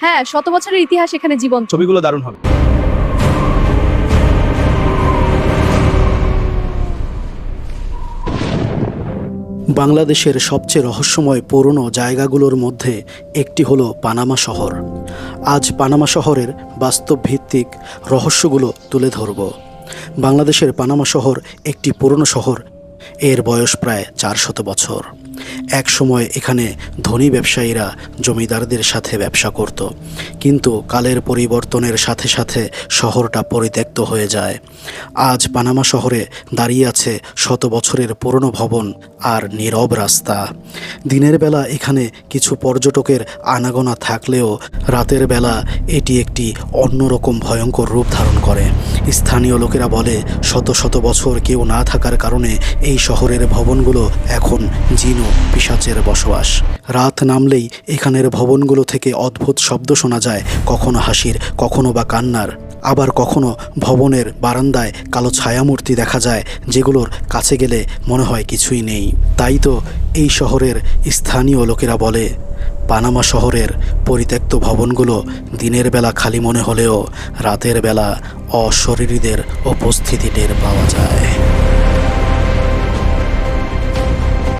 হ্যাঁ, শত বছরের ইতিহাস এখানে জীবন্ত। ছবিগুলো দারুণ হবে। বাংলাদেশের সবচেয়ে রহস্যময় পুরনো জায়গাগুলোর মধ্যে একটি হলো পানামা শহর। আজ পানামা শহরের বাস্তবভিত্তিক রহস্যগুলো তুলে ধরব। বাংলাদেশের পানামা শহর একটি পুরনো শহর। এর বয়স প্রায় 400 বছর। এক সময় এখানে ধনী ব্যবসায়ীরা জমিদারদের সাথে ব্যবসা করত, কিন্তু কালের পরিবর্তনের সাথে সাথে শহরটা পরিত্যক্ত হয়ে যায়। আজ পানামা শহরে দাঁড়িয়ে আছে শত বছরের পুরনো ভবন আর নীরব রাস্তা। দিনের বেলা এখানে কিছু পর্যটকের আনাগোনা থাকলেও রাতের বেলা এটি একটি অন্যরকম ভয়ঙ্কর রূপ ধারণ করে। স্থানীয় লোকেরা বলে শত শত বছর কেউ না থাকার কারণে এই শহরের ভবনগুলো এখন জিন ও পিশাচের বসবাস। রাত নামলেই এখানের ভবনগুলো থেকে অদ্ভুত শব্দ শোনা যায়, কখনো হাসির, কখনো বা কান্নার। আবার কখনো ভবনের বারান্দায় কালো ছায়ামূর্তি দেখা যায়, যেগুলোর কাছে গেলে মনে হয় কিছুই নেই। তাই তো এই শহরের স্থানীয় লোকেরা বলে, পানামা শহরের পরিত্যক্ত ভবনগুলো দিনের বেলা খালি মনে হলেও রাতের বেলা অশরীরীদের উপস্থিতি টের পাওয়া যায়।